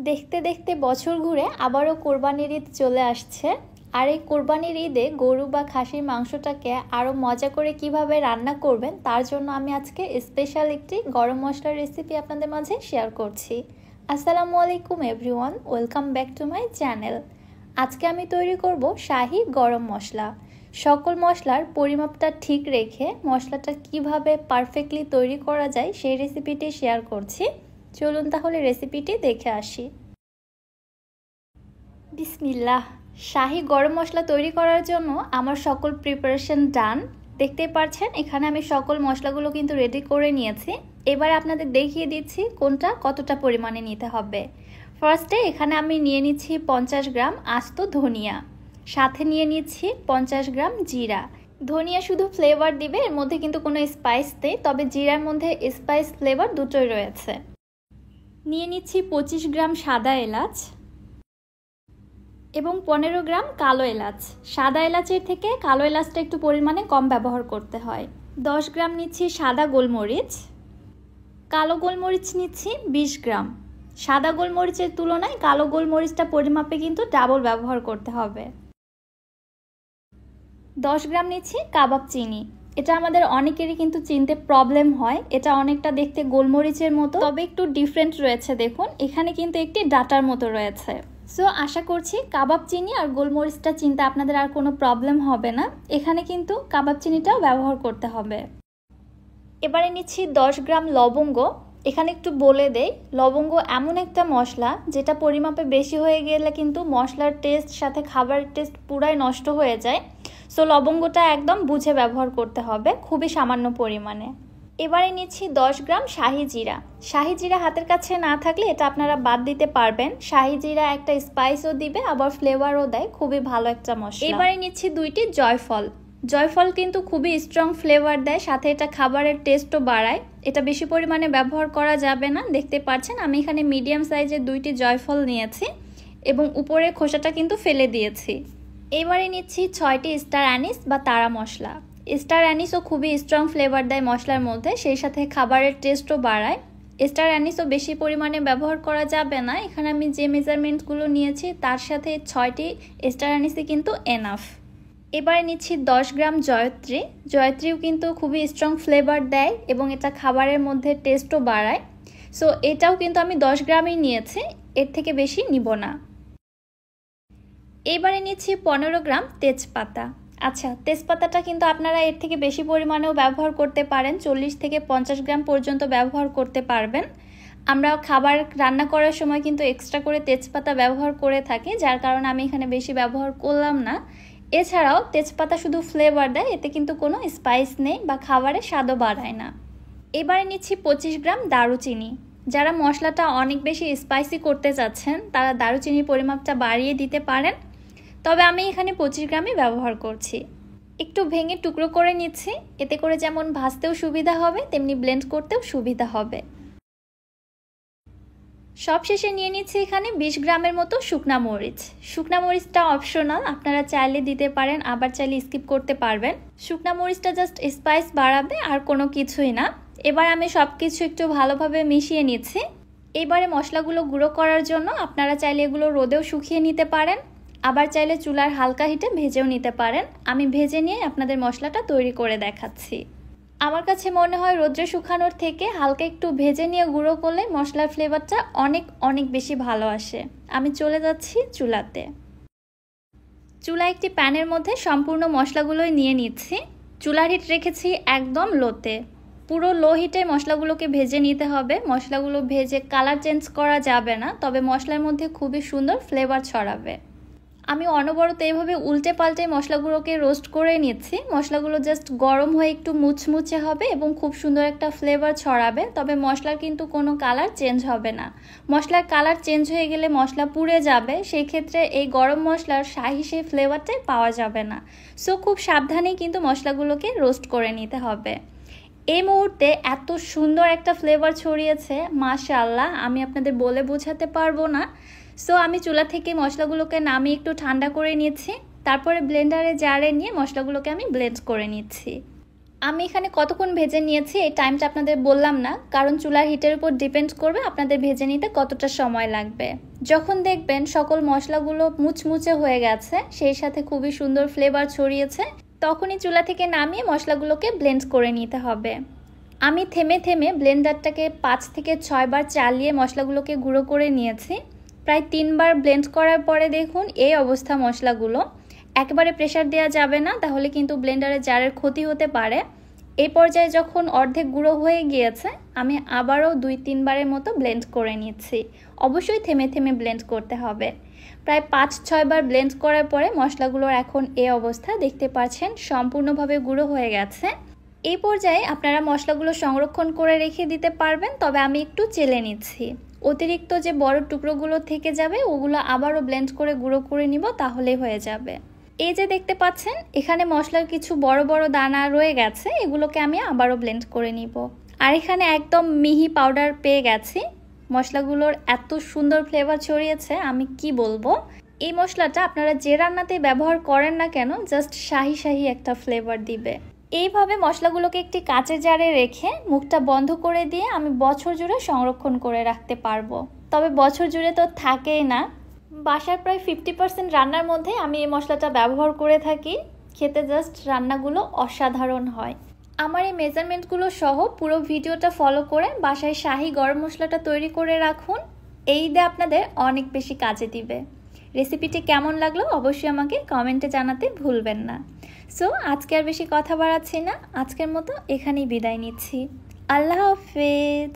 দেখতে দেখতে বছর ঘুরে আবারও কোরবানির ঈদ চলে আসছে। আর এই কোরবানির ঈদে গরু বা খাসির মাংসটাকে আরও মজা করে কিভাবে রান্না করবেন তার জন্য আমি আজকে স্পেশাল একটি গরম মশলার রেসিপি আপনাদের মাঝে শেয়ার করছি। আসসালামু আলাইকুম everyone, welcome back to my channel. আজকে আমি তৈরি করব শাহি গরম মশলা। সকল মশলার পরিমাপটা ঠিক রেখে মশলাটা কিভাবে পারফেক্টলি তৈরি করা যায় সেই রেসিপিটি শেয়ার করছি। চলুন তাহলে রেসিপিটি দেখে আসি। বিসমিল্লাহ। শাহি গরম মশলা তৈরি করার জন্য আমার সকল প্রিপারেশন ডান। দেখতেই পাচ্ছেন এখানে আমি সকল মশলাগুলো কিন্তু রেডি করে নিয়েছি। এবার আপনাদের দেখিয়ে দিচ্ছি কোনটা কতটা পরিমাণে নিতে হবে। ফার্স্টে এখানে আমি নিয়ে নিচ্ছি 50 গ্রাম আস্ত ধনিয়া, সাথে নিয়ে নিচ্ছি 50 গ্রাম জিরা। ধনিয়া শুধু ফ্লেভার দিবে, এর মধ্যে কিন্তু কোনো স্পাইস নেই, তবে জিরার মধ্যে স্পাইস ফ্লেভার দুটোই রয়েছে। নিয়ে নিচ্ছি 25 গ্রাম সাদা এলাচ এবং 15 গ্রাম কালো এলাচ। সাদা এলাচের থেকে কালো এলাচটা একটু পরিমাণে কম ব্যবহার করতে হয়। 10 গ্রাম নিচ্ছি সাদা গোলমরিচ, কালো গোলমরিচ নিচ্ছি 20 গ্রাম। সাদা গোলমরিচের তুলনায় কালো গোলমরিচটা পরিমাপে কিন্তু ডাবল ব্যবহার করতে হবে। 10 গ্রাম নিচ্ছি কাবাব চিনি। এটা আমাদের অনেকেরই কিন্তু চিনতে প্রবলেম হয়। এটা অনেকটা দেখতে গোলমরিচের মতো, তবে একটু ডিফারেন্ট রয়েছে। দেখুন এখানে কিন্তু একটি ডাটার মতো রয়েছে। সো আশা করছি কাবাব চিনি আর গোলমরিচটা চিনতে আপনাদের আর কোনো প্রবলেম হবে না। এখানে কিন্তু কাবাব চিনিটাও ব্যবহার করতে হবে। এবারে নিচ্ছি 10 গ্রাম লবঙ্গ। এখানে একটু বলে দেই, লবঙ্গ এমন একটা মশলা যেটা পরিমাপে বেশি হয়ে গেলে কিন্তু মশলার টেস্ট সাথে খাবারের টেস্ট পুরাই নষ্ট হয়ে যায়। সো লবঙ্গটা একদম বুঝে ব্যবহার করতে হবে, খুবই সামান্য পরিমাণে। এবারে নিচ্ছি 10 গ্রাম শাহি জিরা। শাহি জিরা হাতের কাছে না থাকলে এটা আপনারা বাদ দিতে পারবেন। শাহি জিরা একটা স্পাইসও দিবে, আবার ফ্লেভারও দেয়, খুবই ভালো একটা মশলা। এবারে নিচ্ছি 2টি জয়ফল। জয়ফল কিন্তু খুবই স্ট্রং ফ্লেভার দেয়, সাথে এটা খাবারের টেস্টও বাড়ায়। এটা বেশি পরিমাণে ব্যবহার করা যাবে না। দেখতে পাচ্ছেন আমি এখানে মিডিয়াম সাইজের 2টি জয়ফল নিয়েছি এবং উপরের খোসাটা কিন্তু ফেলে দিয়েছি। এবারে নিচ্ছি 6টি স্টার অ্যানিস বা তারা মশলা। স্টার অ্যানিসও খুবই স্ট্রং ফ্লেভার দেয় মশলার মধ্যে, সেই সাথে খাবারের টেস্টও বাড়ায়। স্টার অ্যানিসও বেশি পরিমাণে ব্যবহার করা যাবে না। এখানে আমি যে মেজারমেন্টগুলো নিয়েছি তার সাথে 6টি স্টার অ্যানিসই কিন্তু এনাফ। এবারে নিচ্ছি 10 গ্রাম জয়ত্রী। জয়ত্রীও কিন্তু খুবই স্ট্রং ফ্লেভার দেয় এবং এটা খাবারের মধ্যে টেস্টও বাড়ায়। সো এটাও কিন্তু আমি 10 গ্রামই নিয়েছি, এর থেকে বেশি নিব না। এবারে নিচ্ছি 15 গ্রাম তেজপাতা। আচ্ছা, তেজপাতাটা কিন্তু আপনারা এর থেকে বেশি পরিমাণেও ব্যবহার করতে পারেন, 40 থেকে 50 গ্রাম পর্যন্ত ব্যবহার করতে পারবেন। আমরা খাবার রান্না করার সময় কিন্তু এক্সট্রা করে তেজপাতা ব্যবহার করে থাকি, যার কারণে আমি এখানে বেশি ব্যবহার করলাম না। এছাড়াও তেজপাতা শুধু ফ্লেভার দেয়, এতে কিন্তু কোনো স্পাইস নেই বা খাবারের স্বাদও বাড়ায় না। এবারে নিচ্ছি 25 গ্রাম দারুচিনি। যারা মশলাটা অনেক বেশি স্পাইসি করতে চাচ্ছেন তারা দারুচিনির পরিমাপটা বাড়িয়ে দিতে পারেন, তবে আমি এখানে 25 গ্রামই ব্যবহার করছি। একটু ভেঙে টুকরো করে নিচ্ছি, এতে করে যেমন ভাজতেও সুবিধা হবে তেমনি ব্লেন্ড করতেও সুবিধা হবে। সবশেষে নিয়ে নিচ্ছি এখানে 20 গ্রামের মতো শুকনা মরিচ। শুকনা মরিচটা অপশনাল, আপনারা চাইলে দিতে পারেন, আবার চাইলে স্কিপ করতে পারবেন। শুকনা মরিচটা জাস্ট স্পাইস বাড়াবে আর কোনো কিছুই না। এবার আমি সব কিছু একটু ভালোভাবে মিশিয়ে নিচ্ছি। এবারে মশলাগুলো গুঁড়ো করার জন্য আপনারা চাইলে এগুলো রোদেও শুকিয়ে নিতে পারেন, আবার চাইলে চুলার হালকা হিটে ভেজেও নিতে পারেন। আমি ভেজে নিয়ে আপনাদের মশলাটা তৈরি করে দেখাচ্ছি। আমার কাছে মনে হয় রোদ্রে শুকানোর থেকে হালকা একটু ভেজে নিয়ে গুঁড়ো করলে মশলার ফ্লেভারটা অনেক অনেক বেশি ভালো আসে। আমি চলে যাচ্ছি চুলাতে। চুলা একটি প্যানের মধ্যে সম্পূর্ণ মশলাগুলোই নিয়ে নিচ্ছি। চুলার হিট রেখেছি একদম লোতে। পুরো লো হিটে মশলাগুলোকে ভেজে নিতে হবে। মশলাগুলো ভেজে কালার চেঞ্জ করা যাবে না, তবে মশলার মধ্যে খুবই সুন্দর ফ্লেভার ছড়াবে। আমি অনবরত এইভাবে উল্টে পাল্টে মশলাগুলোকে রোস্ট করে নিচ্ছি। মশলাগুলো জাস্ট গরম হয়ে একটু মুচমুচে হবে এবং খুব সুন্দর একটা ফ্লেভার ছড়াবে, তবে মশলার কিন্তু কোনো কালার চেঞ্জ হবে না। মশলার কালার চেঞ্জ হয়ে গেলে মশলা পুড়ে যাবে, সেই ক্ষেত্রে এই গরম মশলার শাহি সেই ফ্লেভারটাই পাওয়া যাবে না। সো খুব সাবধানেই কিন্তু মশলাগুলোকে রোস্ট করে নিতে হবে। এই মুহূর্তে এত সুন্দর একটা ফ্লেভার ছড়িয়েছে, মাশাআল্লাহ, আমি আপনাদের বলে বোঝাতে পারবো না। সো আমি চুলা থেকে মশলাগুলোকে নামিয়ে একটু ঠান্ডা করে নিচ্ছি, তারপরে ব্লেন্ডারে জারে নিয়ে মশলাগুলোকে আমি ব্লেন্ড করে নিচ্ছি। আমি এখানে কতক্ষণ ভেজে নিয়েছি এই টাইমটা আপনাদের বললাম না, কারণ চুলার হিটের উপর ডিপেন্ড করবে আপনাদের ভেজে নিতে কতটা সময় লাগবে। যখন দেখবেন সকল মশলাগুলো মুচমুচে হয়ে গেছে, সেই সাথে খুবই সুন্দর ফ্লেভার ছড়িয়েছে, তখনই চুলা থেকে নামিয়ে মশলাগুলোকে ব্লেন্ড করে নিতে হবে। আমি থেমে থেমে ব্লেন্ডারটাকে 5 থেকে 6 বার চালিয়ে মশলাগুলোকে গুঁড়ো করে নিয়েছি। প্রায় 3 বার ব্লেন্ড করার পরে দেখুন এই অবস্থা মশলাগুলো। একবারে প্রেসার দেওয়া যাবে না, তাহলে কিন্তু ব্লেন্ডারের জারের ক্ষতি হতে পারে। এই পর্যায়ে যখন অর্ধেক গুঁড়ো হয়ে গিয়েছে, আমি আবারও 2-3 বারের মতো ব্লেন্ড করে নিচ্ছি। অবশ্যই থেমে থেমে ব্লেন্ড করতে হবে। প্রায় 5-6 বার ব্লেন্ড করার পরে মশলাগুলোর এখন এই অবস্থা, দেখতে পাচ্ছেন সম্পূর্ণভাবে গুঁড়ো হয়ে গেছে। এই পর্যায়ে আপনারা মশলাগুলো সংরক্ষণ করে রেখে দিতে পারবেন, তবে আমি একটু চেলে নিচ্ছি। অতিরিক্ত যে বড় টুকরোগুলো থেকে যাবে ওগুলো আবারও ব্লেন্ড করে গুঁড়ো করে নিব, তাহলেই হয়ে যাবে। এই যে দেখতে পাচ্ছেন এখানে মশলার কিছু বড় বড় দানা রয়ে গেছে, এগুলোকে আমি আবারও ব্লেন্ড করে নিব। আর এখানে একদম মিহি পাউডার পেয়ে গেছি। মশলাগুলোর এত সুন্দর ফ্লেভার ছড়িয়েছে, আমি কি বলবো। এই মশলাটা আপনারা যে রান্নাতেই ব্যবহার করেন না কেন, জাস্ট শাহি শাহি একটা ফ্লেভার দিবে। এইভাবে মশলাগুলোকে একটি কাঁচের জারে রেখে মুখটা বন্ধ করে দিয়ে আমি বছর জুড়ে সংরক্ষণ করে রাখতে পারবো। তবে বছর জুড়ে তো থাকেই না, বাসার প্রায় 50% রান্নার মধ্যে আমি এই মশলাটা ব্যবহার করে থাকি। খেতে জাস্ট রান্নাগুলো অসাধারণ হয়। আমার এই মেজারমেন্টগুলো সহ পুরো ভিডিওটা ফলো করে বাসায় শাহি গরম মশলাটা তৈরি করে রাখুন। এই ঈদে আপনাদের অনেক বেশি কাজে দিবে। রেসিপিটি কেমন লাগলো অবশ্যই আমাকে কমেন্টে জানাতে ভুলবেন না। সো আজকে আর বেশি কথা বাড়াচ্ছি না, আজকের মতো এখানেই বিদায় নিচ্ছি। আল্লাহ হাফেজ।